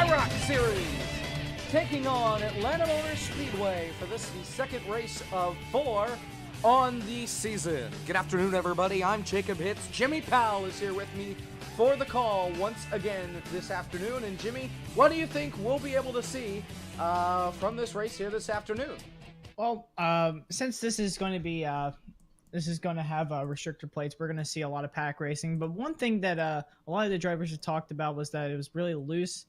IROC Series, taking on Atlanta Motor Speedway for this, the second race of 4 on the season. Good afternoon, everybody. I'm Jacob Hitz. Jimmy Powell is here with me for the call once again this afternoon. And Jimmy, what do you think we'll be able to see from this race here this afternoon? Well, since this is going to be this is going to have restrictor plates, we're going to see a lot of pack racing. But one thing that a lot of the drivers have talked about was that it was really loose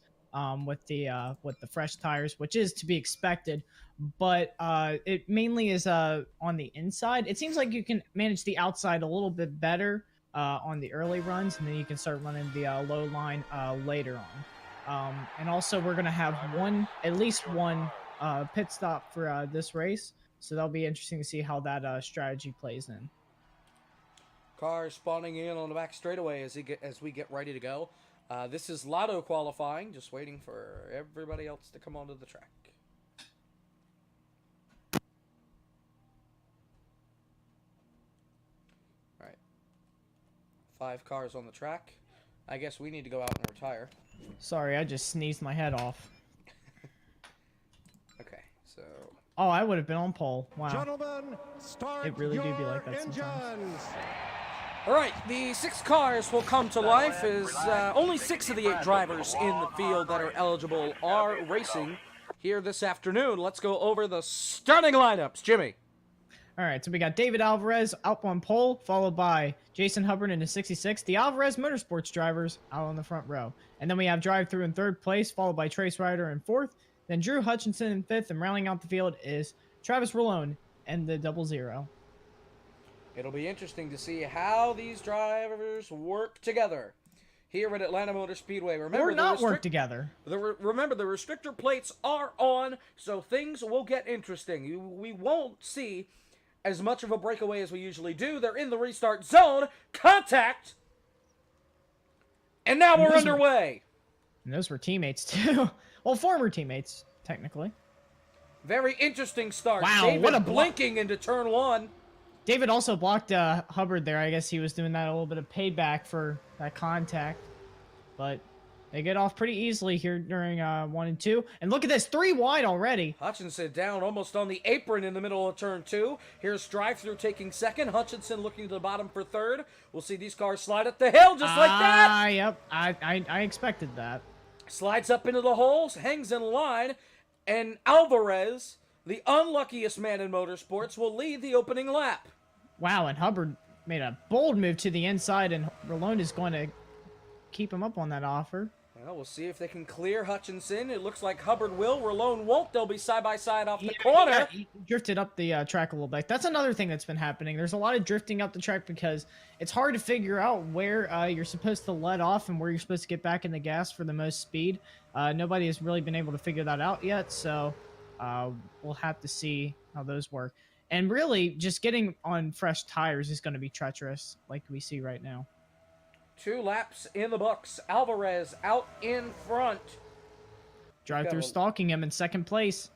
with the fresh tires, which is to be expected. But it mainly is on the inside. It seems like you can manage the outside a little bit better on the early runs, and then you can start running the low line later on. And also, we're going to have at least one pit stop for this race, so that'll be interesting to see how that strategy plays in. Cars spawning in on the back straightaway as we get ready to go. This is Lotto qualifying, just waiting for everybody else to come onto the track. All right, 5 cars on the track. I guess we need to go out and retire. Sorry, I just sneezed my head off. Okay, so... Oh, I would have been on pole. Wow. Gentlemen, start it really do be like that engines. sometimes. All right, the 6 cars will come to life as only 6 of the 8 drivers in the field that are eligible are racing here this afternoon. Let's go over the starting lineups. Jimmy. All right, so we got David Alvarez up on pole, followed by Jason Hubbard in the 66. The Alvarez Motorsports drivers out on the front row. And then we have drive-through in 3rd place, followed by Trace Ryder in 4th. Then Drew Hutchinson in 5th, and rounding out the field is Travis Rallone and the 00. It'll be interesting to see how these drivers work together here at Atlanta Motor Speedway. Remember, or not work together. Remember, the restrictor plates are on, so things will get interesting. We won't see as much of a breakaway as we usually do. They're in the restart zone. Contact! And now we're underway. And those were teammates, too. Well, former teammates, technically. Very interesting start. Wow, David what a blinking into turn 1. David also blocked Hubbard there. I guess he was doing that a little bit of payback for that contact. But they get off pretty easily here during 1 and 2. And look at this, 3 wide already. Hutchinson down almost on the apron in the middle of turn 2. Here's drive-through taking 2nd. Hutchinson looking to the bottom for 3rd. We'll see these cars slide up the hill just like that. Yep, I expected that. Slides up into the holes, hangs in line, and Alvarez, the unluckiest man in motorsports, will lead the opening lap. Wow, and Hubbard made a bold move to the inside, and Rallone is going to keep him up on that offer. Well, we'll see if they can clear Hutchinson. It looks like Hubbard will. Rallone won't. They'll be side-by-side off the corner. He drifted up the track a little bit. That's another thing that's been happening. There's a lot of drifting up the track because it's hard to figure out where you're supposed to let off and where you're supposed to get back in the gas for the most speed. Nobody has really been able to figure that out yet, so we'll have to see how those work. And really, just getting on fresh tires is going to be treacherous, like we see right now. 2 laps in the books. Alvarez out in front. Drive-through stalking him in 2nd place.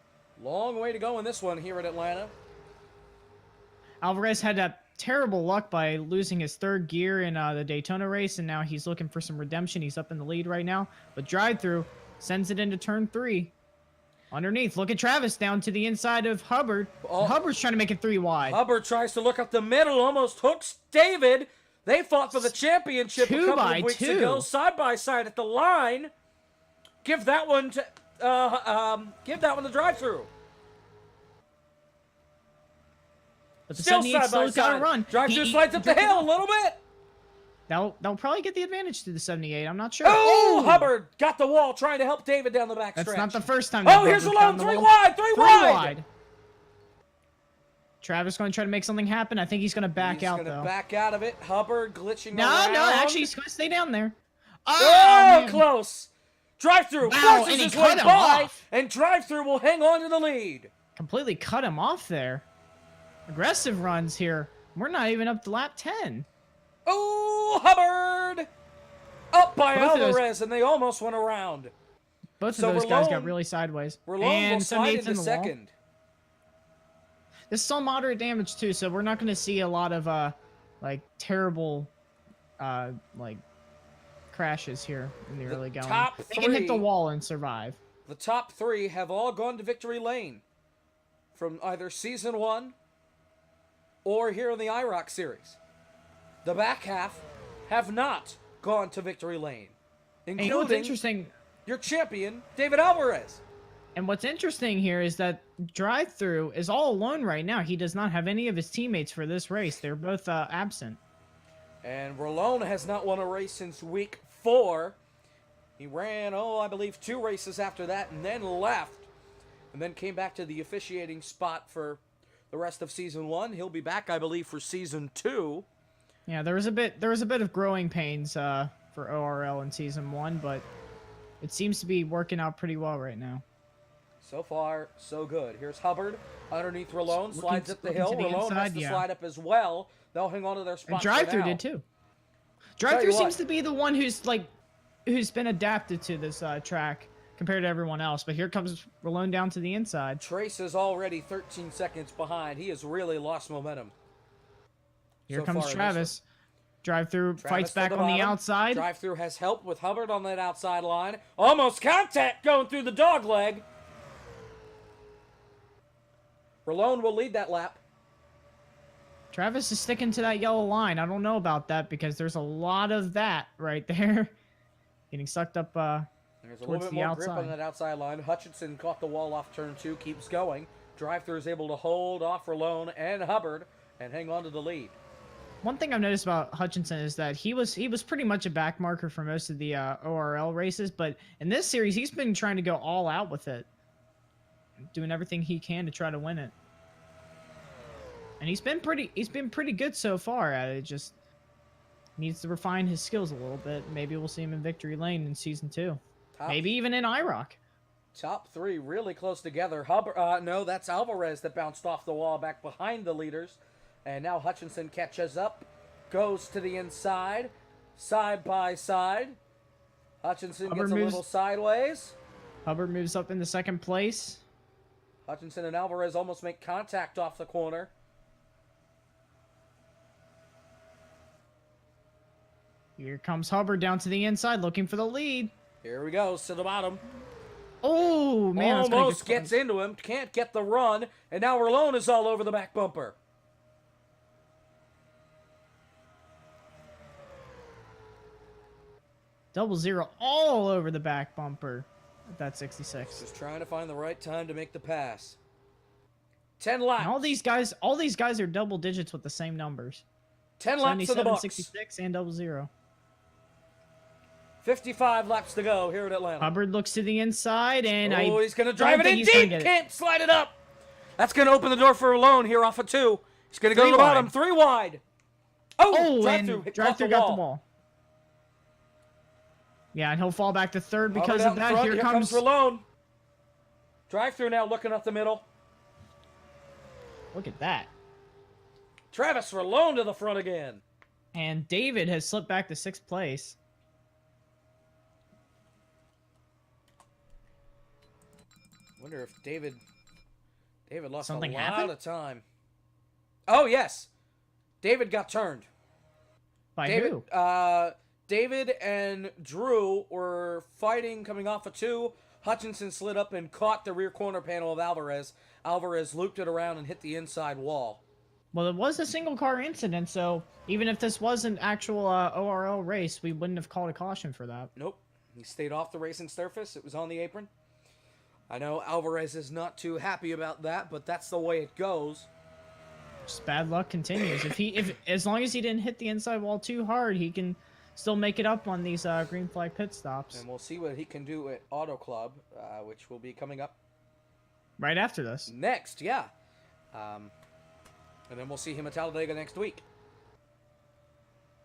Long way to go in this one here at Atlanta. Alvarez had that terrible luck by losing his 3rd gear in the Daytona race, and now he's looking for some redemption. He's up in the lead right now. But drive-through sends it into turn 3. Underneath, look at Travis down to the inside of Hubbard. Oh. Hubbard's trying to make it 3 wide. Hubbard tries to look up the middle, almost hooks David. They fought for the championship a couple of weeks ago, side by side at the line. Give that one to drive-through. But the Still 78 side by still got to side. run. Drive-through slides up the hill a little bit. They'll probably get the advantage to the 78. I'm not sure. Oh, Hubbard got the wall, trying to help David down the back stretch. That's not the first time. Oh, here's Rallone, 3 wide, 3 wide. Travis going to try to make something happen. I think he's going to back out, though. He's going to back out of it. Hubbard glitching around. No, actually, he's going to stay down there. Oh, close. Drive-through forces his way by, off. And drive-through will hang on to the lead. Completely cut him off there. Aggressive runs here. We're not even up to lap 10. Oh, Hubbard! Up by Alvarez, and they almost went around. Both of those guys got really sideways. Rallone will slide into 2nd. This is all moderate damage too, so we're not going to see a lot of like terrible like crashes here in the early going. top They can hit the three- wall and survive. The top 3 have all gone to victory lane from either Season 1 or here in the IROC series. The back half have not gone to victory lane, And you know what's including interesting? your champion, David Alvarez. And what's interesting here is that Drive-Thru is all alone right now. He does not have any of his teammates for this race. They're both absent. And Rolone has not won a race since week 4. He ran, I believe 2 races after that and then left. And then came back to the officiating spot for the rest of Season 1. He'll be back, I believe, for Season 2. Yeah, there was a bit of growing pains for ORL in Season 1, but it seems to be working out pretty well right now. So far, so good. Here's Hubbard underneath Rolone, slides up the hill. To the Rolone inside, has to slide up as well. They'll hang on to their spot. And Drive-Thru did too. Drive-Thru seems to be the one who's been adapted to this track compared to everyone else. But here comes Rolone down to the inside. Trace is already 13 seconds behind. He has really lost momentum. Here so comes far Travis. Drive-Thru fights to back the on the bottom. outside. Drive-Thru has help with Hubbard on that outside line. Almost contact going through the dog leg. Rolone will lead that lap. Travis is sticking to that yellow line. I don't know about that because there's a lot of that right there. Getting sucked up There's a little towards bit the more outside. grip on that outside line. Hutchinson caught the wall off turn 2, keeps going. Drive-Thru is able to hold off Rolone and Hubbard and hang on to the lead. One thing I've noticed about Hutchinson is that he was pretty much a back marker for most of the ORL races, but in this series he's been trying to go all out with it, doing everything he can to try to win it. And he's been pretty good so far at it. Just needs to refine his skills a little bit. Maybe we'll see him in victory lane in Season 2. Maybe even in IROC. Top 3 really close together. Hubbard, no, that's Alvarez that bounced off the wall back behind the leaders. And now Hutchinson catches up, goes to the inside, side by side. Hutchinson Hubbard gets a little sideways. Hubbard moves up into second place. Hutchinson and Alvarez almost make contact off the corner. Here comes Hubbard down to the inside looking for the lead. Here we go, to the bottom. Oh, man. Almost gets into him, can't get the run, and now Rolone is all over the back bumper. Double zero all over the back bumper at that 66. Just trying to find the right time to make the pass. 10 laps. And all these guys are double digits with the same numbers. 10 laps in the box. 66 and double zero. 55 laps to go here in Atlanta. Hubbard looks to the inside, and he's going to drive it in he's gonna deep. get it. Can't slide it up. That's going to open the door for Rolone here off of 2. He's going to go to the bottom. 3 wide. Oh, Drive-Thru got the wall. Yeah, and he'll fall back to third because of that. Here comes Rolone. Drive-Thru now looking up the middle. Look at that. Travis Rolone to the front again. And David has slipped back to 6th place. Wonder if David lost Something a lot happened? of time. Oh, yes. David got turned. By David, who? David and Drew were fighting coming off of 2. Hutchinson slid up and caught the rear corner panel of Alvarez. Alvarez looped it around and hit the inside wall. Well, it was a single car incident, so even if this was an actual ORL race, we wouldn't have called a caution for that. Nope. He stayed off the racing surface. It was on the apron. I know Alvarez is not too happy about that, but that's the way it goes. Just bad luck continues. If as long as he didn't hit the inside wall too hard, he can still make it up on these green flag pit stops. And we'll see what he can do at Auto Club, which will be coming up right after this. next. Yeah. And then we'll see him at Talladega next week,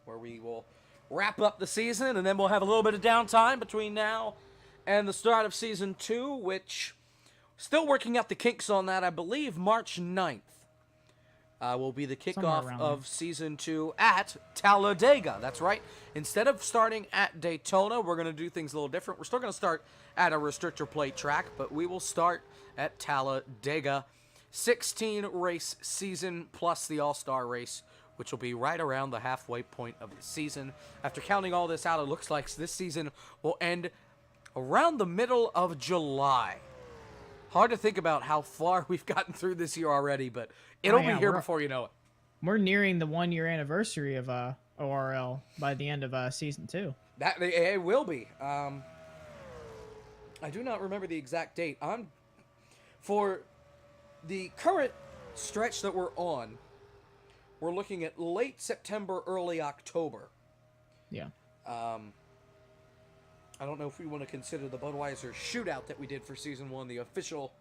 where we will wrap up the season, and then we'll have a little bit of downtime between now and the start of Season 2, which still working out the kinks on that. I believe March 9th will be the kickoff of Season 2 at Talladega. That's right. Instead of starting at Daytona, we're going to do things a little different. We're still going to start at a restrictor plate track, but we will start at Talladega. 16 race season plus the All-Star race which will be right around the halfway point of the season. After counting all this out, it looks like this season will end around the middle of July. Hard to think about how far we've gotten through this year already, but it'll be here before you know it. We're nearing the 1 year anniversary of ORL by the end of season 2. That it will be. I do not remember the exact date. For the current stretch that we're on, we're looking at late September, early October. Yeah. I don't know if we want to consider the Budweiser shootout that we did for season 1 the official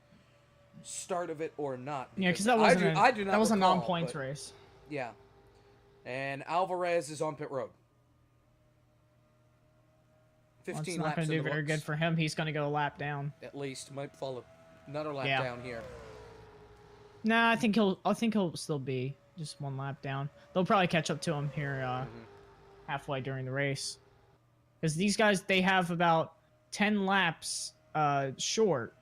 start of it or not. Yeah, because that wasn't that was a non-points but, race. Yeah. And Alvarez is on pit road. 15 it's not laps going to in do the very books. good for him. He's going to go a lap down. At least might follow another lap Yeah. down here. Nah, I think he'll still be just 1 lap down. They'll probably catch up to him here halfway during the race. Because these guys, they have about 10 laps short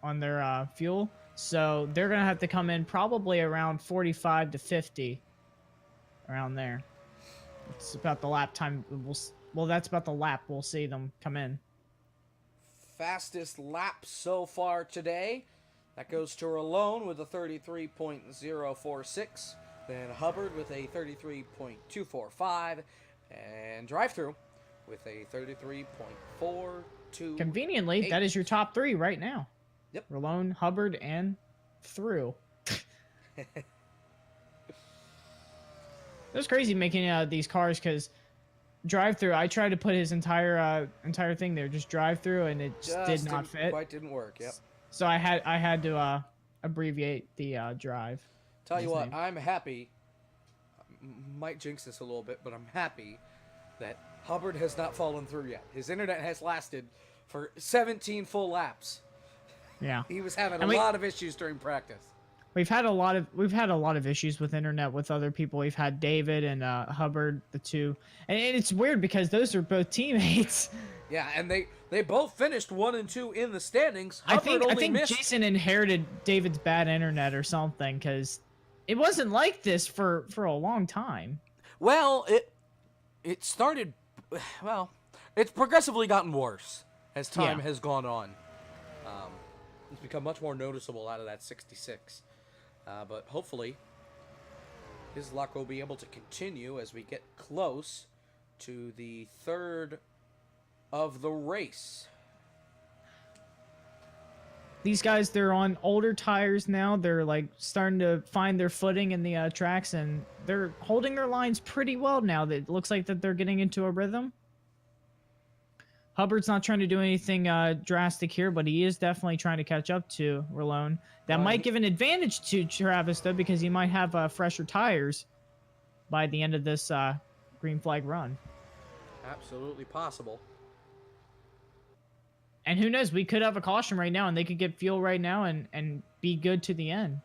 on their fuel. So they're going to have to come in probably around 45 to 50. Around there. It's about the lap time. Well, that's about the lap we'll see them come in. Fastest lap so far today. That goes to Rolone with a 33.046. Then Hubbard with a 33.245. And Drive-Thru with a 33.42. Conveniently, that is your top 3 right now. Yep. Rolone, Hubbard, and Thru. It was crazy making these cars because Drive-Thru, I tried to put his entire thing there, just Drive-Thru, and it just did not fit. Quite didn't work. Yep. So I had to abbreviate the drive. Tell you what, I'm happy. Might jinx this a little bit, but I'm happy that Hubbard has not fallen through yet. His internet has lasted for 17 full laps. Yeah. He was having a lot of issues during practice. We've had a lot of issues with internet with other people. We've had David and Hubbard, the two, and it's weird because those are both teammates. Yeah, and they both finished 1 and 2 in the standings. Hubbard I think missed. Jason inherited David's bad internet or something because it wasn't like this for a long time. Well, it started. Well, it's progressively gotten worse as time has gone on. It's become much more noticeable out of that 66. But hopefully, his luck will be able to continue as we get close to the third of the race. These guys, they're on older tires now. They're like starting to find their footing in the tracks, and they're holding their lines pretty well now. It looks like that they're getting into a rhythm. Hubbard's not trying to do anything drastic here, but he is definitely trying to catch up to Rolone. That might give an advantage to Travis, though, because he might have fresher tires by the end of this green flag run. Absolutely possible. And who knows? We could have a caution right now, and they could get fuel right now and be good to the end.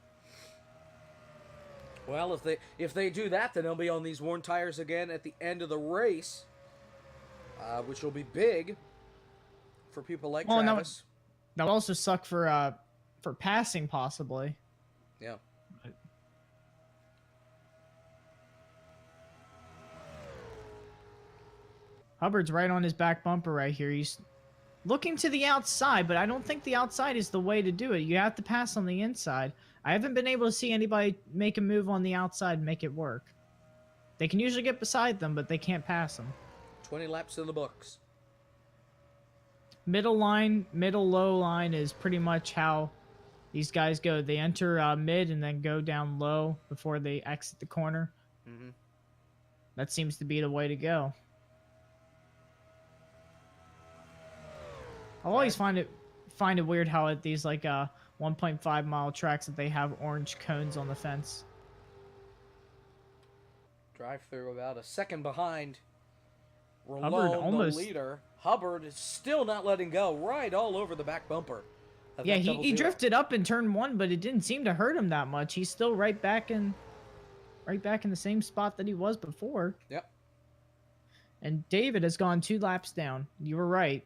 Well, if they do that, then they'll be on these worn tires again at the end of the race, which will be big for people like Travis. That'll also suck for passing, possibly. Yeah. Hubbard's right on his back bumper right here. He's looking to the outside, but I don't think the outside is the way to do it. You have to pass on the inside. I haven't been able to see anybody make a move on the outside and make it work. They can usually get beside them, but they can't pass them. 20 laps in the books. Middle low line is pretty much how these guys go. They enter mid and then go down low before they exit the corner. Mm-hmm. That seems to be the way to go. I always find it weird how at these like 1.5 mile tracks that they have orange cones on the fence. Drive-through about a second behind. Hubbard almost the leader. Hubbard is still not letting go. Right all over the back bumper. Yeah, he drifted up in turn 1, but it didn't seem to hurt him that much. He's still right back in the same spot that he was before. Yep. And David has gone 2 laps down. You were right.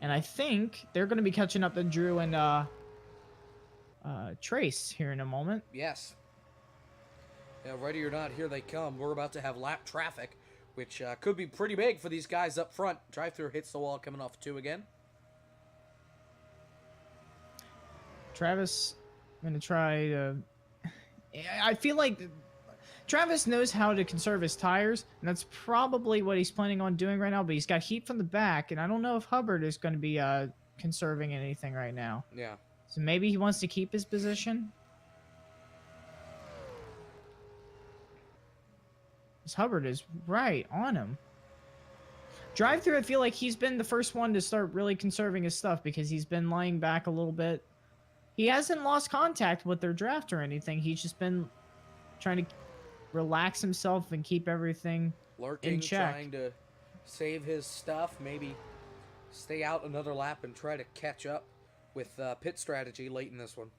And I think they're going to be catching up to Drew and Trace here in a moment. Yes. Yeah, ready or not, here they come. We're about to have lap traffic, which could be pretty big for these guys up front. Drive-through hits the wall coming off 2 again. Travis, I'm going to try to... I feel like Travis knows how to conserve his tires, and that's probably what he's planning on doing right now, but he's got heat from the back, and I don't know if Hubbard is going to be conserving anything right now. Yeah. So maybe he wants to keep his position? Because Hubbard is right on him. Drive-through, I feel like he's been the first one to start really conserving his stuff because he's been lying back a little bit. He hasn't lost contact with their draft or anything. He's just been trying to relax himself and keep everything lurking, in check. Trying to save his stuff, maybe stay out another lap and try to catch up with pit strategy late in this one.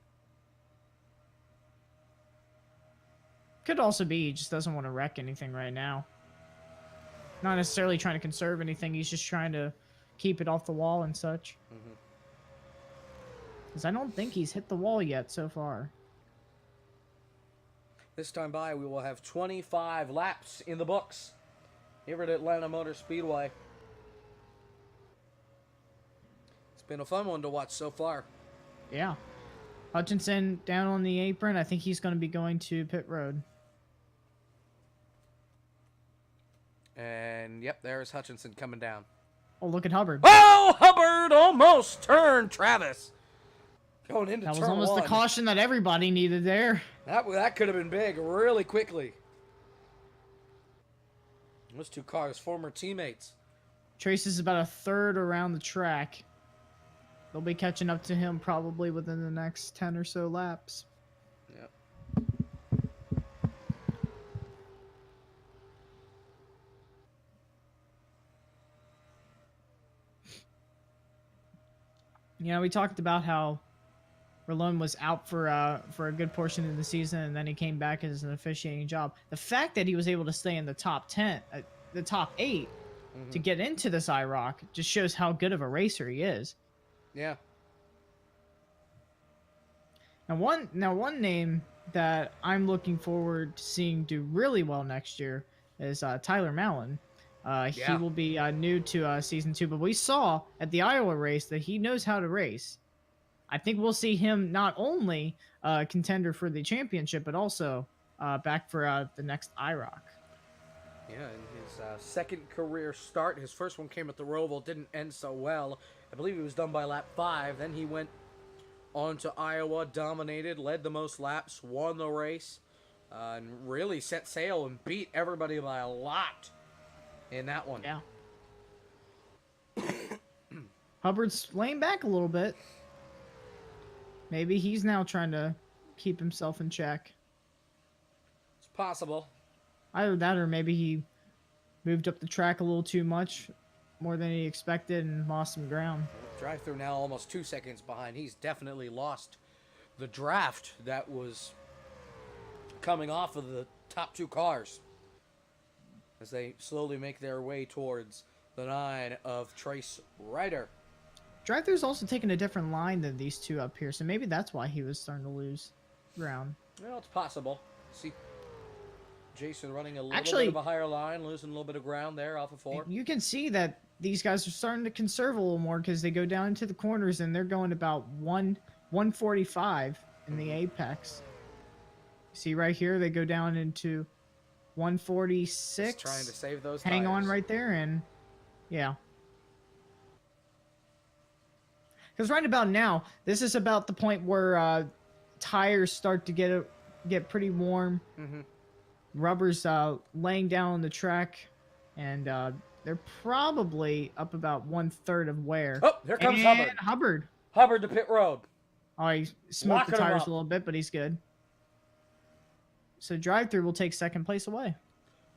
Could also be he just doesn't want to wreck anything right now. Not necessarily trying to conserve anything. He's just trying to keep it off the wall and such. Because I don't think he's hit the wall yet so far. This time by, we will have 25 laps in the books here at Atlanta Motor Speedway. It's been a fun one to watch so far. Yeah. Hutchinson down on the apron. I think he's going to be going to pit road. And, yep, there's Hutchinson coming down. Oh, look at Hubbard. Oh, Hubbard almost turned Travis. Going into that turn was almost one. the caution that everybody needed there. That could have been big really quickly. Those two cars, former teammates. Trace is about a third around the track. They'll be catching up to him probably within the next 10 or so laps. Yep. You know, we talked about how Rolón was out for a good portion of the season, and then he came back as an officiating job. The fact that he was able to stay in the top 10, the top 8, to get into this IROC just shows how good of a racer he is. Yeah. Now one name that I'm looking forward to seeing do really well next year is Tyler Mallon. He will be new to Season 2, but we saw at the Iowa race that he knows how to race. I think we'll see him not only contender for the championship, but also back for the next IROC. Yeah, in his second career start, his first one came at the Roval, didn't end so well. I believe he was done by lap 5. Then he went on to Iowa, dominated, led the most laps, won the race, and really set sail and beat everybody by a lot in that one. Yeah. Hubbard's laying back a little bit. Maybe he's now trying to keep himself in check. It's possible. Either that or maybe he moved up the track a little too much, more than he expected, and lost some ground. Drive-through now almost 2 seconds behind. He's definitely lost the draft that was coming off of the top 2 cars as they slowly make their way towards the 9 of Trace Ryder. Drive-through's also taking a different line than these two up here, so maybe that's why he was starting to lose ground. Well, it's possible. See Jason running a little bit of a higher line, losing a little bit of ground there off of 4. You can see that these guys are starting to conserve a little more because they go down into the corners and they're going about 145 in the apex. See right here, they go down into 146. Just trying to save those Hang tires. on right there, and yeah. Because right about now, this is about the point where tires start to get pretty warm. Rubber's laying down on the track, and they're probably up about 1/3 of wear. Oh, here comes Hubbard. Hubbard to pit road. Oh, he smoked the tires a little bit, but he's good. So drive-through will take second place away.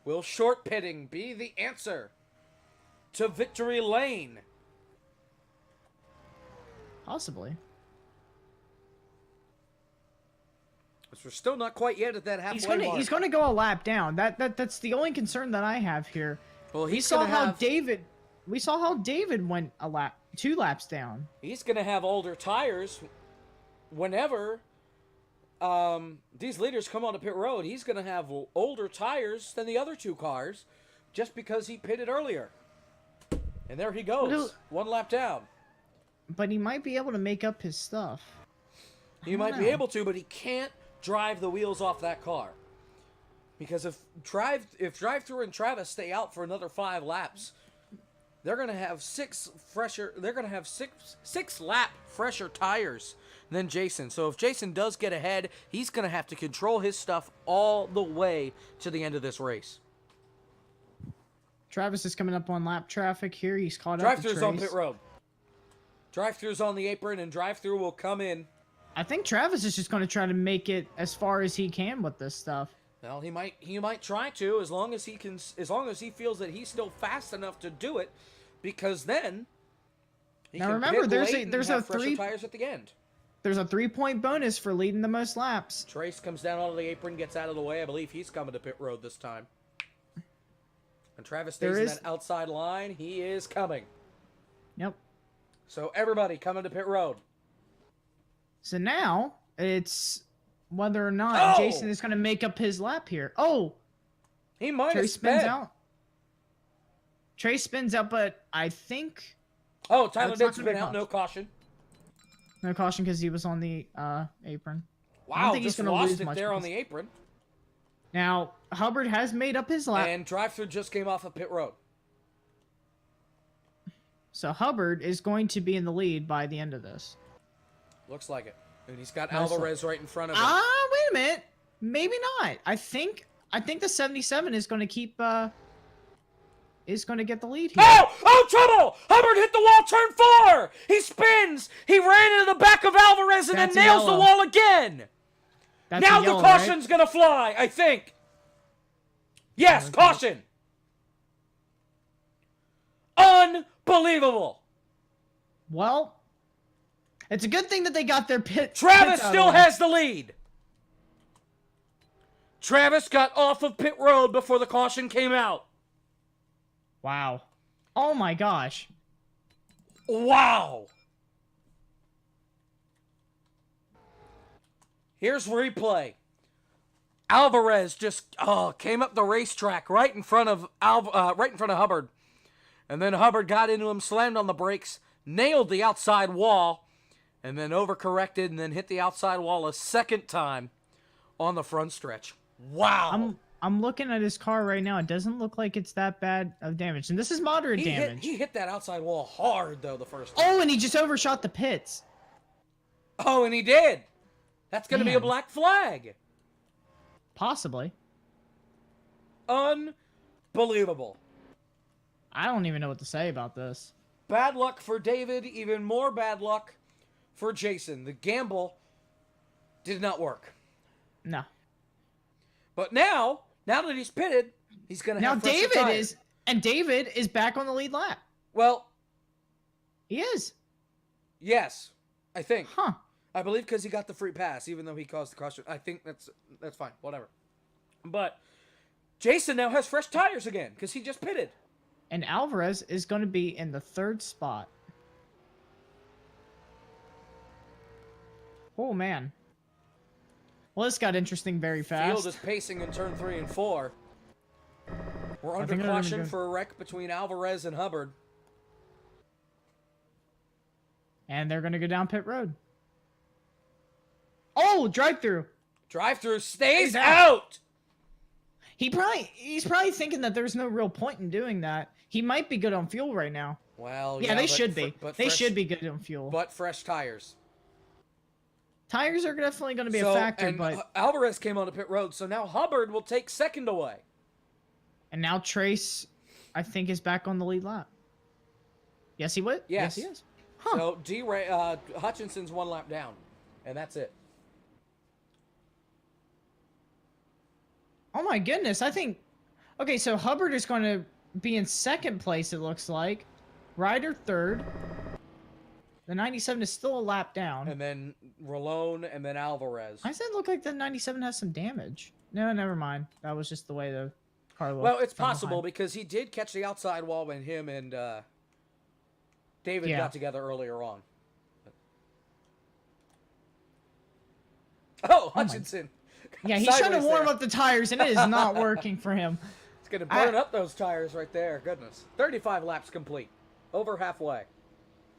Will short pitting be the answer to victory lane? Possibly. We're still not quite yet at that halfway mark. He's gonna go a lap down. That's the only concern that I have here. Well, we saw how David went 2 laps down. He's gonna have older tires whenever these leaders come onto pit road, he's going to have older tires than the other two cars just because he pitted earlier. And there he goes, one lap down. But he might be able to make up his stuff. He might be able to, but he can't drive the wheels off that car. Because if drive-through and Travis stay out for another 5 laps, they're going to have six lap fresher tires than Jason. So if Jason does get ahead, he's going to have to control his stuff all the way to the end of this race. Travis is coming up on lap traffic here. He's caught up. Drive-through's on pit road. Drive-through's on the apron, and drive-through will come in. I think Travis is just going to try to make it as far as he can with this stuff. Well, he might try to, as long as he feels that he's still fast enough to do it, because then he now can remember pit there's a fresher tires at the end. There's a 3-point bonus for leading the most laps. Trace comes down onto the apron, gets out of the way. I believe he's coming to pit road this time. And Travis stays in that outside line. He is coming. Yep. So everybody coming to pit road. So now it's whether or not Jason is going to make up his lap here. Oh, he might have spins out. Trace spins out, but I think. Oh, Tyler did spin out. No caution. No caution because he was on the apron. Wow, I don't think he's going to lose much there on the apron. Now Hubbard has made up his lap, and drive-through just came off of pit road. So Hubbard is going to be in the lead by the end of this. Looks like it. And he's got Alvarez right in front of him. Wait a minute. Maybe not. I think the 77 is going to keep is going to get the lead here. Oh, trouble! Hubbard hit the wall, turn 4! He spins! He ran into the back of Alvarez and then nails the wall again! Now the caution's going to fly, I think. Yes, caution! Unbelievable! Well, it's a good thing that they got their pit. Travis still has the lead. Travis got off of pit road before the caution came out. Wow. Oh my gosh. Wow. Here's replay. Alvarez just came up the racetrack right in front of Hubbard. And then Hubbard got into him, slammed on the brakes, nailed the outside wall, and then overcorrected and then hit the outside wall a second time on the front stretch. Wow. I'm looking at his car right now. It doesn't look like it's that bad of damage. And this is moderate damage. He hit that outside wall hard, though, the first time. Oh, and he just overshot the pits. Oh, and he did. That's going to be a black flag. Possibly. Unbelievable. I don't even know what to say about this. Bad luck for David. Even more bad luck for Jason. The gamble did not work. No. But now that he's pitted, he's going to have fresher tires. David is back on the lead lap. Well, he is. Yes, I think. Huh. I believe because he got the free pass, even though he caused the caution. I think that's fine. Whatever. But Jason now has fresh tires again because he just pitted. And Alvarez is going to be in the 3rd spot. Oh, man. Well, this got interesting very fast. Field is pacing in turn 3 and 4. We're under caution for a wreck between Alvarez and Hubbard. And they're going to go down pit road. Oh, drive-through. Drive-through stays out. He's probably thinking that there's no real point in doing that. He might be good on fuel right now. Well, yeah, they should be. They should be good on fuel. But fresh tires. Tires are definitely going to be a factor, but Alvarez came onto pit road, so now Hubbard will take second away. And now Trace, I think, is back on the lead lap. Yes, he would. Yes, he is. Huh. So Hutchinson's 1 lap down, and that's it. Oh my goodness! I think. Okay, so Hubbard is going to be in 2nd place. It looks like. Ryder 3rd. The 97 is still a lap down. And then Rolone, and then Alvarez. I said it looked like the 97 has some damage. No, never mind. That was just the way the car looked. Well, it's possible because he did catch the outside wall when him and David got together earlier on. Oh, Hutchinson. Yeah, he's trying to Sideways warm there. up the tires, and it is not working for him. It's going to burn up those tires right there. Goodness. 35 laps complete. Over halfway.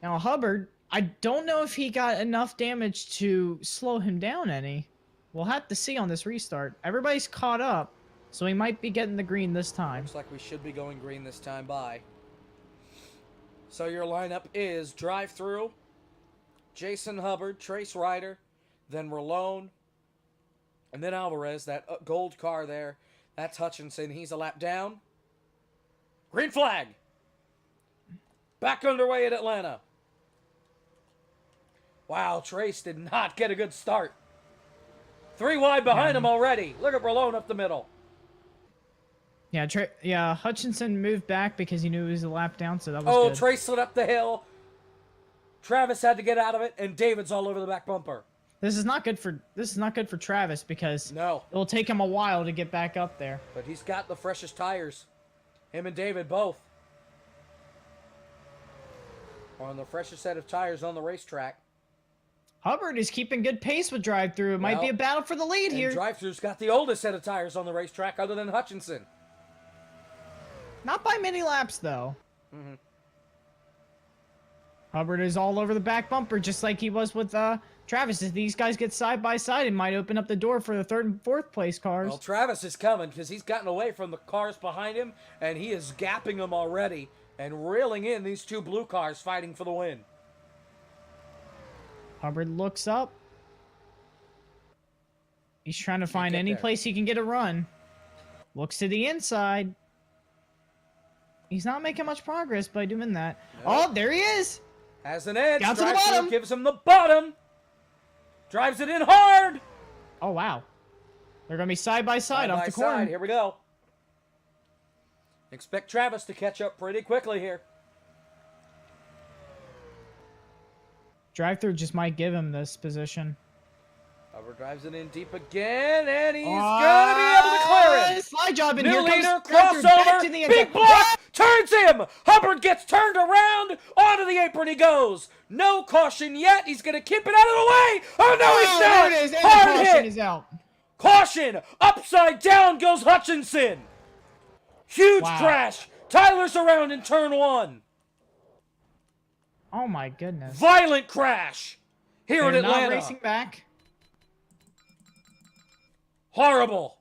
Now, Hubbard, I don't know if he got enough damage to slow him down any. We'll have to see on this restart. Everybody's caught up, so he might be getting the green this time. Looks like we should be going green this time by. So your lineup is drive-through, Jason Hubbard, Trace Ryder, then Ralone, and then Alvarez, that gold car there. That's Hutchinson. He's a lap down. Green flag. Back underway at Atlanta. Wow, Trace did not get a good start. 3 wide behind him already. Look at Ralone up the middle. Yeah, Hutchinson moved back because he knew he was a lap down, so that was good. Trace slid up the hill. Travis had to get out of it, and David's all over the back bumper. This is not good for Travis because it'll take him a while to get back up there. But he's got the freshest tires. Him and David both. On the freshest set of tires on the racetrack. Hubbard is keeping good pace with drive-through. It might be a battle for the lead here. Drive-through's got the oldest set of tires on the racetrack other than Hutchinson. Not by many laps, though. Mm-hmm. Hubbard is all over the back bumper, just like he was with Travis. If these guys get side by side, it might open up the door for the 3rd and 4th place cars. Well, Travis is coming because he's gotten away from the cars behind him, and he is gapping them already and reeling in these 2 blue cars fighting for the win. Hubbard looks up. He's trying to find any place he can get a run. Looks to the inside. He's not making much progress by doing that. Nope. Oh, there he is! Has an edge. Down to the bottom. Gives him the bottom. Drives it in hard. Oh, wow. They're going to be side by side off the corner. Here we go. Expect Travis to catch up pretty quickly here. Drive-through just might give him this position. Hubbard drives it in deep again, and he's going to be able to clear it. Slide job in New here. leader, crossover, big block, turns him. Hubbard gets turned around, onto the apron he goes. No caution yet. He's going to keep it out of the way. Oh, no, he's not. There it is. And hard the caution hit. is out. Caution, upside down goes Hutchinson. Huge crash. Tyler's around in turn 1. Oh, my goodness. Violent crash here in Atlanta. Not racing back. Horrible.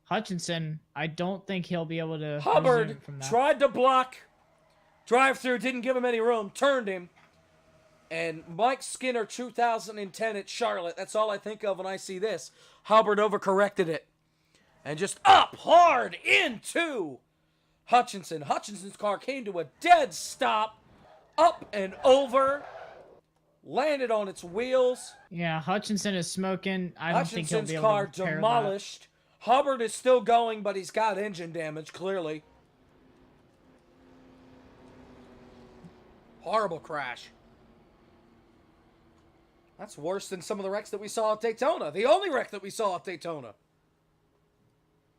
Hutchinson, I don't think he'll be able to. Hubbard from that. tried to block. Drive-through didn't give him any room. Turned him. And Mike Skinner 2010 at Charlotte. That's all I think of when I see this. Hubbard overcorrected it. And just up hard into Hutchinson. Hutchinson's car came to a dead stop. Up and over. Landed on its wheels. Yeah, Hutchinson is smoking. I don't think he'll be able car to repair demolished. That. Hubbard is still going, but he's got engine damage, clearly. Horrible crash. That's worse than some of the wrecks that we saw at Daytona. The only wreck that we saw at Daytona.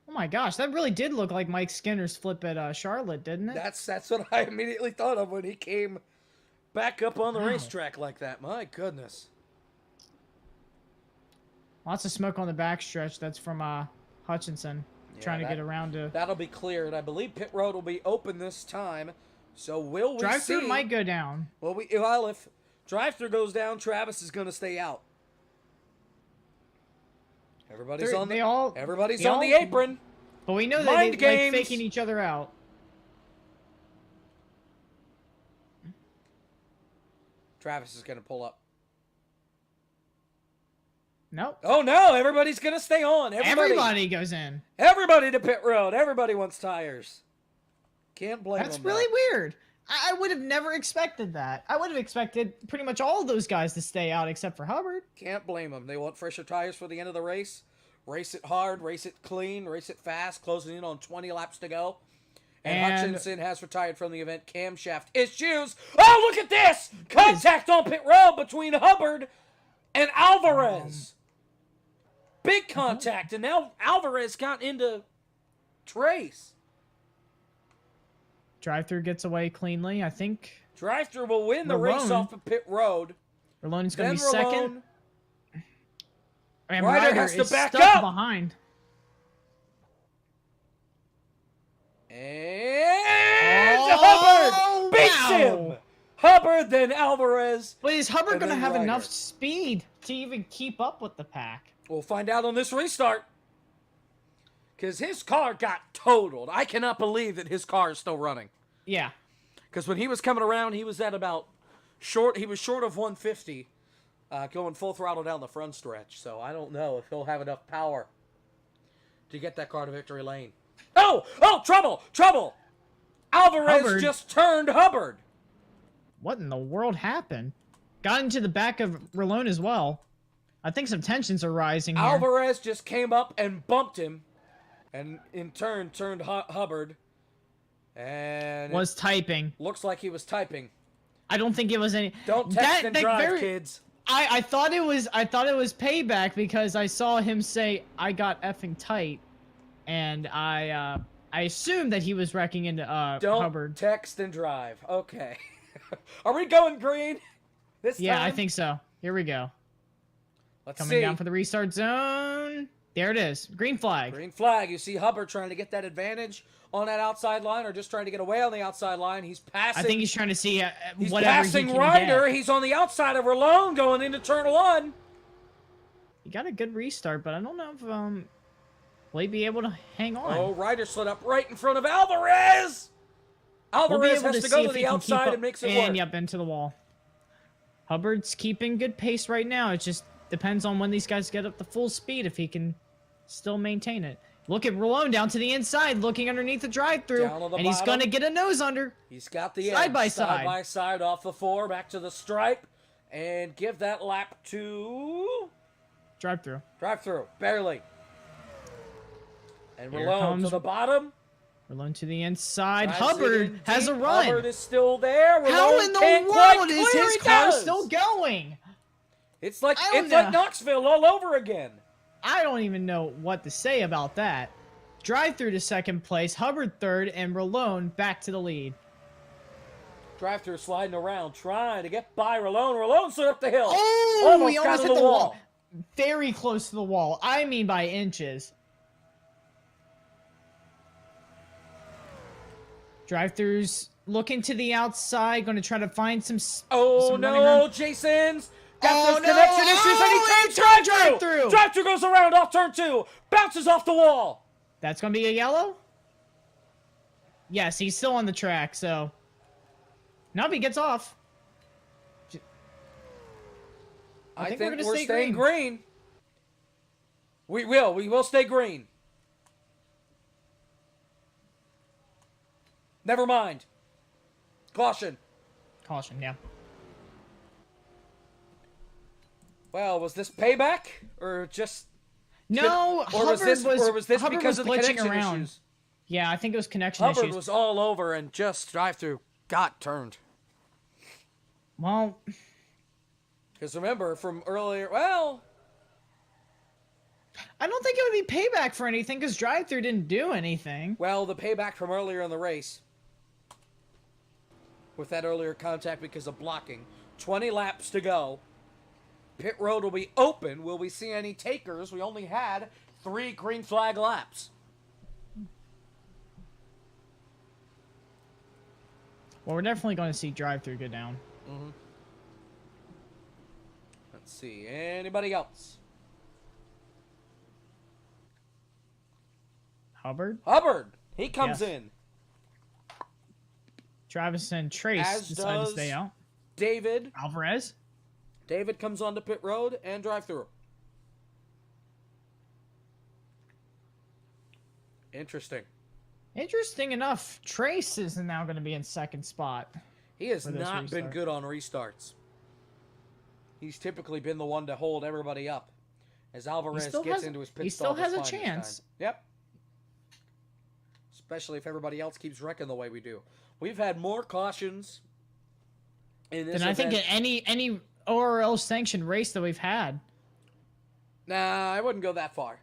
Oh my gosh, that really did look like Mike Skinner's flip at Charlotte, didn't it? That's what I immediately thought of when he came back up on the racetrack like that. My goodness. Lots of smoke on the backstretch. That's from Hutchinson trying to get around to. That'll be cleared. I believe pit road will be open this time. So will we see? Drive-through might go down. Well, if drive-through goes down, Travis is going to stay out. Everybody's on the apron. But we know that they're like faking each other out. Travis is going to pull up. Nope. Oh, no. Everybody's going to stay on. Everybody goes in. Everybody to pit road. Everybody wants tires. Can't blame them. That's really weird. I would have never expected that. I would have expected pretty much all of those guys to stay out except for Hubbard. Can't blame them. They want fresher tires for the end of the race. Race it hard, race it clean, race it fast, closing in on 20 laps to go. And Hutchinson has retired from the event. Camshaft issues. Oh, look at this! Contact on pit road between Hubbard and Alvarez. Big contact, and now Alvarez got into Trace. Drive-through gets away cleanly, I think. Drive-through will win the race off of pit road. Ralone's going to be Then second. Ralone. And Ryder has to is back stuck up. behind. And Hubbard beats him. Hubbard, then Alvarez. But is Hubbard and going to then have Ryder. enough speed to even keep up with the pack? We'll find out on this restart. Because his car got totaled. I cannot believe that his car is still running. Yeah. Because when he was coming around, he was at about he was short of 150, going full throttle down the front stretch. So I don't know if he'll have enough power to get that car to victory lane. Oh, trouble. Alvarez Hubbard. just turned Hubbard. What in the world happened? Got into the back of Ralone as well. I think some tensions are rising here. Alvarez just came up and bumped him, and in turn turned Hubbard. And Was typing. looks like he was typing. I don't think it was any. Don't text and drive, kids. I thought it was payback because I saw him say I got effing tight, and I assumed that he was wrecking into Don't Hubbard. text and drive. Okay. Are we going green this time? Yeah, I think so. Here we go. Let's Coming see. down for the restart zone. There it is. Green flag. Green flag. You see Hubbard trying to get that advantage on that outside line, or just trying to get away on the outside line. He's passing. I think he's trying to see He's whatever passing he can Ryder. get. He's on the outside of Ralone going into turn 1. He got a good restart, but I don't know if will he be able to hang on? Oh, Ryder slid up right in front of Alvarez. Alvarez has to go to the outside and makes it work. And yep, into the wall. Hubbard's keeping good pace right now. It just depends on when these guys get up to full speed if he can still maintain it. Look at Ralone down to the inside, looking underneath the drive-through, and he's gonna get a nose under. He's got the side edge, by side by side off the 4, back to the stripe, and give that lap to Drive-through. drive-through, barely. And Here Ralone comes to the bottom. Ralone to the inside. Drives Hubbard it in has a deep. run. Hubbard is still there. How Ralone in the can't quite world is clear. his He car does. still going? It's like I don't know. Knoxville all over again. I don't even know what to say about that. Drive-through to second place, Hubbard third, and Ralone back to the lead. Drive-through sliding around, trying to get by Ralone. Ralone slid up the hill. Oh, he got almost to hit the wall. Very close to the wall. I mean by inches. Drive-throughs looking to the outside, going to try to find some. Oh some running room. no, Jason's got those no. connection issues, and he turns drive-through. drive-through. Drive-through goes around off turn 2, bounces off the wall. That's going to be a yellow? Yes, he's still on the track, so. Nope, he gets off. I think we're gonna we're stay staying green. We will stay green. Never mind. Caution. Caution, yeah. Well, was this payback or just No, or was this Hubbard because was of the glitching connection around. issues? Yeah, I think it was connection Hubbard issues. was all over and just drive-through got turned. Well, Because remember from earlier, well, I don't think it would be payback for anything because drive-through didn't do anything. the payback from earlier in the race with that earlier contact because of blocking. 20 laps to go. Pit road will be open. Will we see any takers? We only had 3 green flag laps. Well, we're definitely going to see drive-through go down. Mm-hmm. Let's see. Anybody else? Hubbard, Hubbard. He comes Yes. in. Travis, and Trace As decide to does stay out. David. Alvarez. David comes onto pit road and drive through. Interesting. Interesting enough, Trace is now going to be in second spot. He has for this not been restart. good on restarts. He's typically been the one to hold everybody up as Alvarez still gets has- into his pit he stall still has a this time. chance. Yep. Especially if everybody else keeps wrecking the way we do. We've had more cautions in this Than I think event. in any ORL sanctioned race that we've had. Nah, I wouldn't go that far.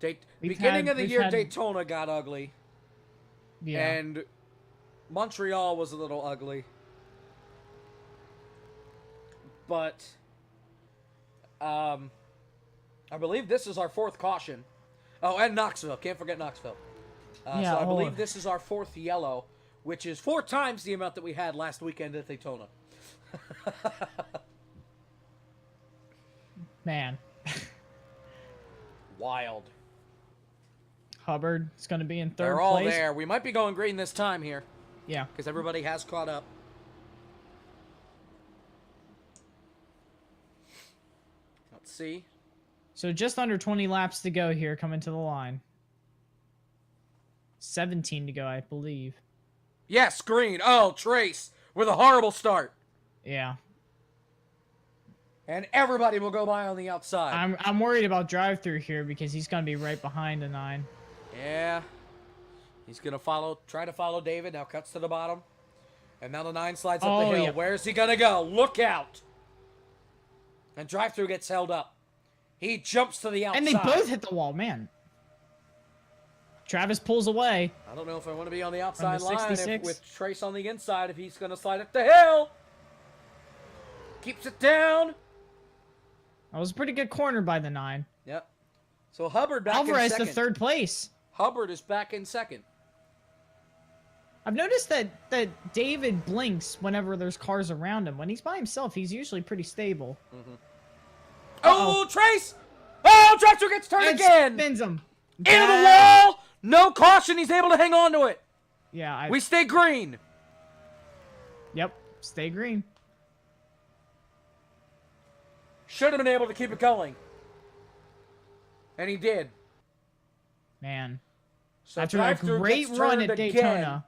We've Beginning had- of the we've year, had- Daytona got ugly. Yeah. And Montreal was a little ugly. but I believe this is our 4th caution. Oh, and Knoxville. Can't forget Knoxville. Yeah, so I believe this is our 4th yellow, which is 4 times the amount that we had last weekend at Daytona. Man. Wild. Hubbard is going to be in 3rd place. They're all there. We might be going green this time here. Yeah. Because everybody has caught up. Let's see. So just under 20 laps to go here coming to the line. 17 to go, I believe. Yes, green. Oh, Trace with a horrible start. Yeah. And everybody will go by on the outside. I'm worried about drive-through here because he's going to be right behind the 9. Yeah. He's going to try to follow David. Now cuts to the bottom. And now the 9 slides up the hill. Yeah. Where's he going to go? Look out. And drive-through gets held up. He jumps to the outside. And they both hit the wall, man. Travis pulls away. I don't know if I want to be on the outside line with Trace on the inside if he's going to slide up the hill. Keeps it down. That was a pretty good corner by the 9. Yep. So Hubbard back Alvarez in second. to 3rd place. Hubbard is back in 2nd. I've noticed that David blinks whenever there's cars around him. When he's by himself, he's usually pretty stable. Mm-hmm. Oh, Trace! Oh, drive-through gets turned again! Spins him. Into the wall! No caution, he's able to hang on to it. Yeah, we stay green. Yep, stay green. Should have been able to keep it going. And he did. Man. So after a great run at Daytona. Again.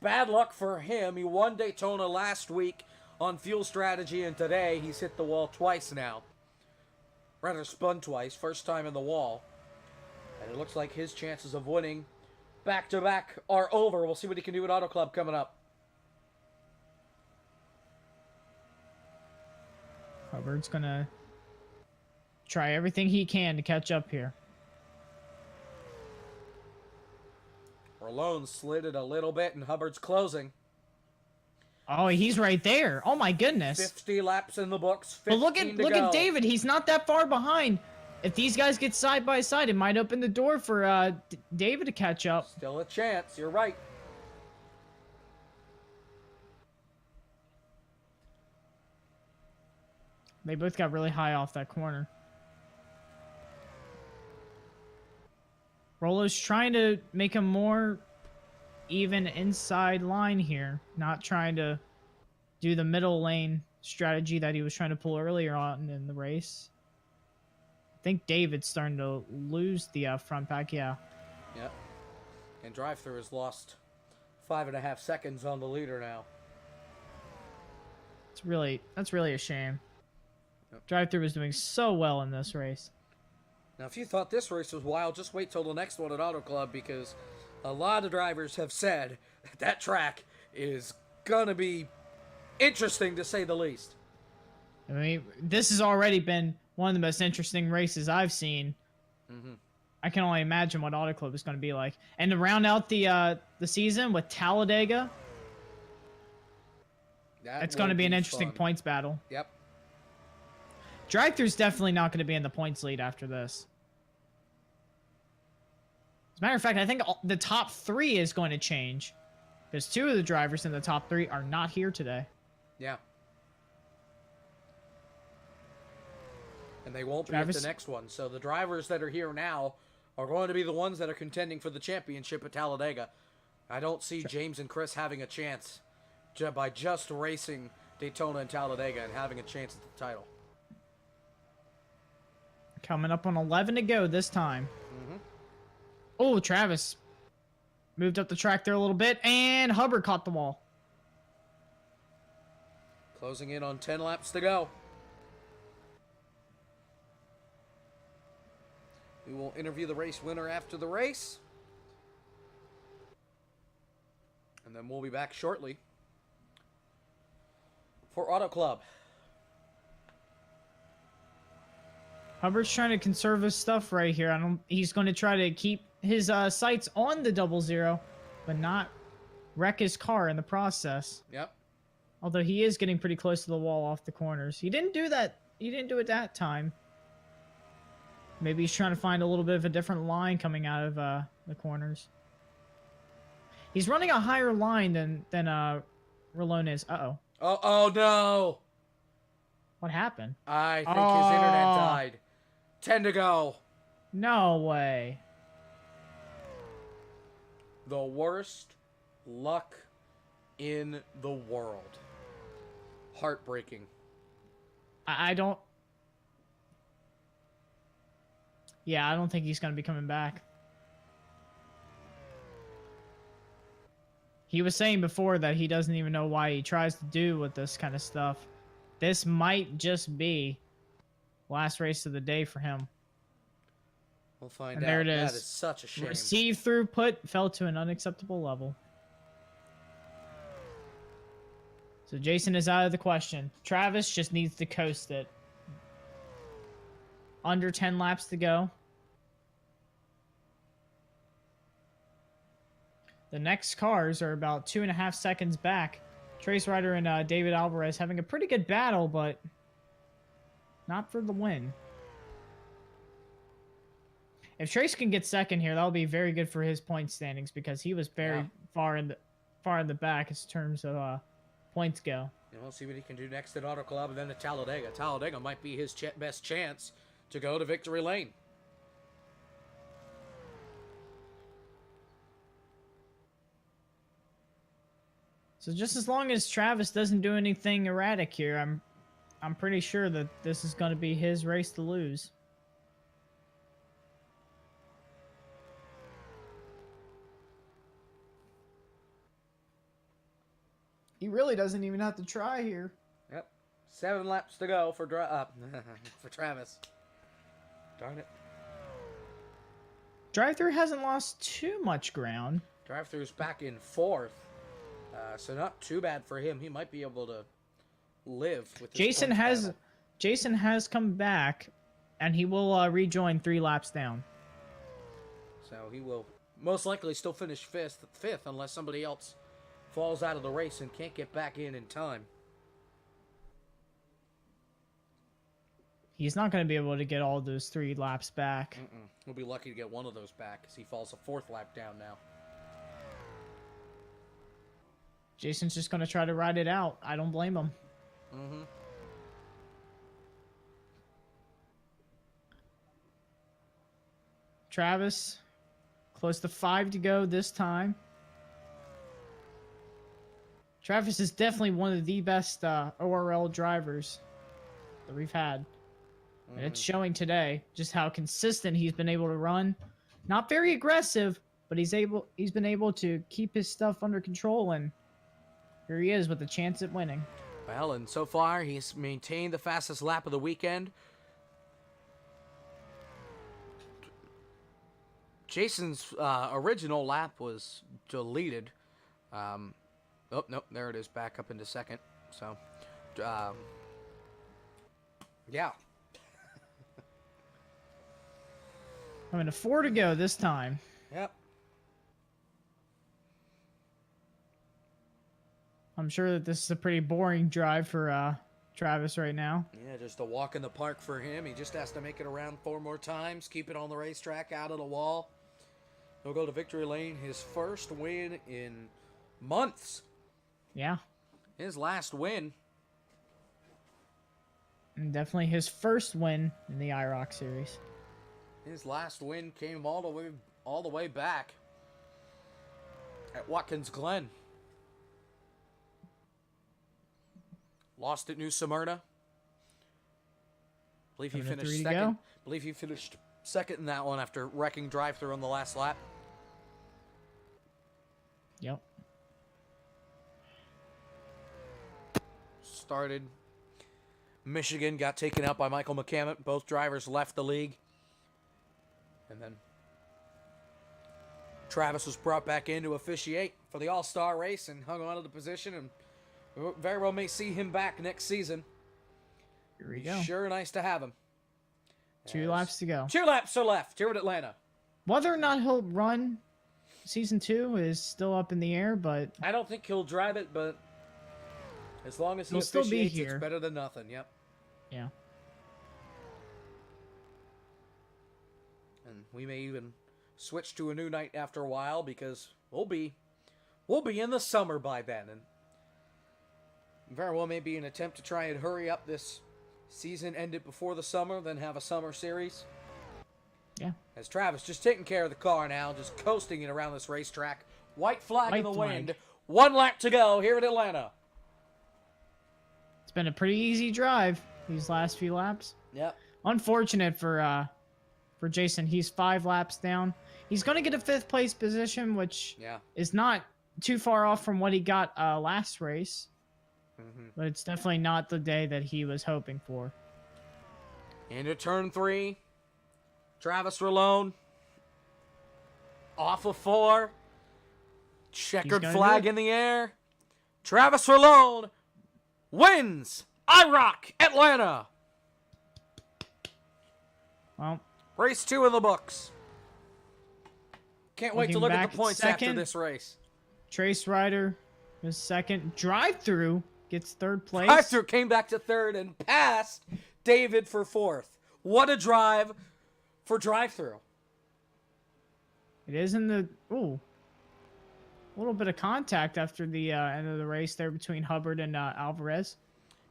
Bad luck for him. He won Daytona last week on fuel strategy, and today he's hit the wall twice now. Rather, spun twice. First time in the wall. And it looks like his chances of winning back-to-back are over. We'll see what he can do at Auto Club coming up. Hubbard's going to try everything he can to catch up here. Rolone slid it a little bit, and Hubbard's closing. Oh, he's right there. Oh, my goodness. 50 laps in the books. But look at David. He's not that far behind. If these guys get side by side, it might open the door for David to catch up. Still a chance. You're right. They both got really high off that corner. Rolo's trying to make a more even inside line here, not trying to do the middle lane strategy that he was trying to pull earlier on in the race. I think David's starting to lose the front pack, yeah. Yep. And drive-through has lost 5.5 seconds on the leader now. That's really a shame. Yep. Drive-through was doing so well in this race. Now, if you thought this race was wild, just wait till the next one at Auto Club, because a lot of drivers have said that track is gonna be interesting, to say the least. I mean, this has already been one of the most interesting races I've seen. Mm-hmm. I can only imagine what Auto Club is going to be like. And to round out the season with Talladega, it's going to be an interesting points battle. Yep. Drive-thru's definitely not going to be in the points lead after this. As a matter of fact, I think the top 3 is going to change, because 2 of the drivers in the top 3 are not here today. Yeah. And they won't be at the next one. So the drivers that are here now are going to be the ones that are contending for the championship at Talladega. I don't see James and Chris having a chance by just racing Daytona and Talladega and having a chance at the title. Coming up on 11 to go this time. Mm-hmm. Oh, Travis moved up the track there a little bit, and Hubbard caught the wall. Closing in on 10 laps to go. We will interview the race winner after the race. And then we'll be back shortly for Auto Club. Hubbard's trying to conserve his stuff right here. He's going to try to keep his sights on the 00, but not wreck his car in the process. Yep. Although he is getting pretty close to the wall off the corners. He didn't do that. He didn't do it that time. Maybe he's trying to find a little bit of a different line coming out of the corners. He's running a higher line than Ralone is. Uh-oh. Oh, no. What happened? I think his internet died. 10 to go. No way. The worst luck in the world. Heartbreaking. I don't... Yeah, I don't think he's going to be coming back. He was saying before that he doesn't even know why he tries to do with this kind of stuff. This might just be last race of the day for him. We'll find and out. There it is. That is such a shame. Received throughput fell to an unacceptable level. So Jason is out of the question. Travis just needs to coast it. Under 10 laps to go. The next cars are about 2.5 seconds back. Trace Ryder and David Alvarez having a pretty good battle, but not for the win. If Trace can get second here, that'll be very good for his point standings because he was very far in the back as terms of points go. And we'll see what he can do next at Auto Club and then at Talladega. Talladega might be his best chance to go to victory lane. So just as long as Travis doesn't do anything erratic here, I'm pretty sure that this is going to be his race to lose. He really doesn't even have to try here. Yep. 7 laps to go for for Travis. Darn it. Drive-thru hasn't lost too much ground. Drive-thru's back in 4th. So not too bad for him. He might be able to live with this Jason has come back, and he will rejoin 3 laps down. So he will most likely still finish fifth unless somebody else falls out of the race and can't get back in time. He's not going to be able to get all those 3 laps back. He'll be lucky to get one of those back because he falls a 4th lap down now. Jason's just going to try to ride it out. I don't blame him. Travis, close to 5 to go this time. Travis is definitely one of the best ORL drivers that we've had. And it's showing today just how consistent he's been able to run. Not very aggressive, but he's been able to keep his stuff under control, and here he is with a chance at winning. Well, and so far he's maintained the fastest lap of the weekend. Jason's original lap was deleted. Oh, nope, there it is, back up into second. So, yeah. I'm in a 4 to go this time. Yep. I'm sure that this is a pretty boring drive for Travis right now. Yeah, just a walk in the park for him. He just has to make it around 4 more times, keep it on the racetrack, out of the wall. He'll go to victory lane, his first win in months. Yeah. His last win. And definitely his first win in the IROC series. His last win came all the way back at Watkins Glen. Lost at New Smyrna. Believe he finished second. Believe he finished second in that one after wrecking drive-thru on the last lap. Yep. Started. Michigan got taken out by Michael McCammon. Both drivers left the league. And then Travis was brought back in to officiate for the All-Star race and hung on to the position, and we very well may see him back next season. Here we go. Sure nice to have him. 2 laps to go. 2 laps are left here at Atlanta. Whether or not he'll run Season 2 is still up in the air, but... I don't think he'll drive it, but As long as he He'll still be officiates, here. it's better than nothing. Yep. Yeah. And we may even switch to a new night after a while because we'll be in the summer by then, and very well may be an attempt to try and hurry up this season, end it before the summer, then have a summer series. Yeah. As Travis just taking care of the car now, just coasting it around this racetrack. White flag in the wind. 1 lap to go here at Atlanta. It's been a pretty easy drive these last few laps. Yep. Unfortunate for Jason. He's 5 laps down. He's going to get a 5th place position, which is not too far off from what he got last race. But it's definitely not the day that he was hoping for. Into turn 3. Travis Rolone. Off of 4. Checkered flag in the air. Travis Rolone wins IROC Atlanta. Well, race 2 in the books. Can't wait to look at the points second, after this race. Trace Ryder is second. Drive-through gets 3rd place. Drive-through came back to 3rd and passed David for 4th. What a drive for drive-through. It is in the... Ooh. A little bit of contact after the end of the race there between Hubbard and Alvarez.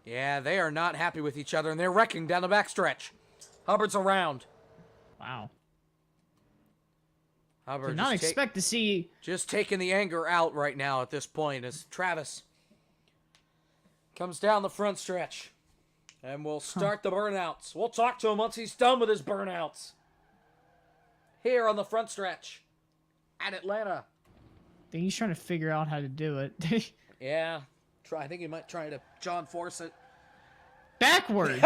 Yeah, they are not happy with each other, and they're wrecking down the backstretch. Hubbard's around. Wow. Hubbard did not expect to see... Just taking the anger out right now at this point as Travis comes down the front stretch. And we'll start the burnouts. We'll talk to him once he's done with his burnouts. Here on the front stretch at Atlanta. I think he's trying to figure out how to do it. Yeah. I think he might try to John Force it. Backwards.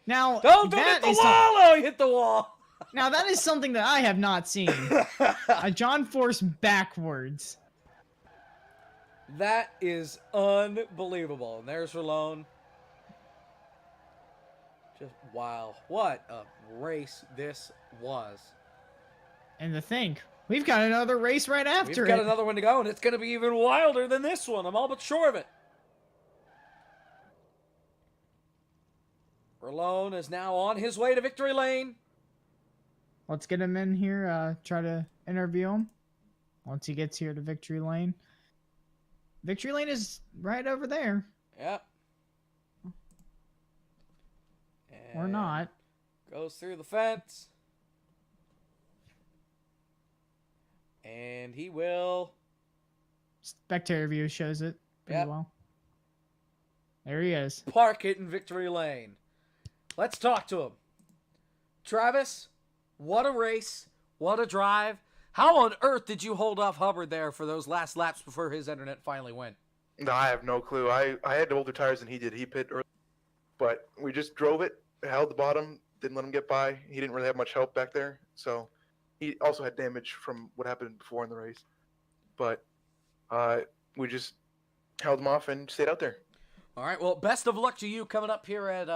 Now, don't hit the wall! Oh, he hit the wall. Now, that is something that I have not seen. A John Force backwards. That is unbelievable. And there's Rolone. Just, wow. What a race this was. And to think, we've got another race right after We've got another one to go, and it's going to be even wilder than this one. I'm all but sure of it. Rolone is now on his way to victory lane. Let's get him in here, try to interview him once he gets here to victory lane. Victory lane is right over there. Yep. Or not. Goes through the fence. And he will... Spectator view shows it pretty well. There he is. Park it in victory lane. Let's talk to him. Travis, what a race. What a drive. How on earth did you hold off Hubbard there for those last laps before his internet finally went? No, I have no clue. I had older tires than he did. He pit early, but we just drove it, held the bottom, didn't let him get by. He didn't really have much help back there, so he also had damage from what happened before in the race. But we just held him off and stayed out there. All right, well, best of luck to you coming up here at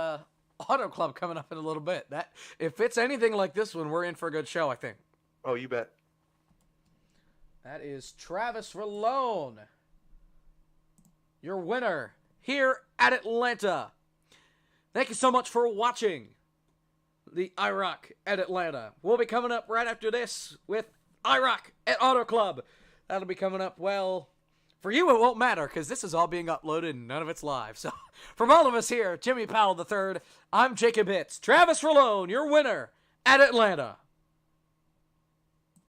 Auto Club coming up in a little bit. That if it's anything like this one, we're in for a good show, I think. Oh, you bet. That is Travis Rolone, your winner here at Atlanta. Thank you so much for watching the IROC at Atlanta. We'll be coming up right after this with IROC at Auto Club. That'll be coming up, well, for you it won't matter because this is all being uploaded and none of it's live. So from all of us here, Jimmy Powell III, I'm Jacob Hitz. Travis Rolone, your winner at Atlanta.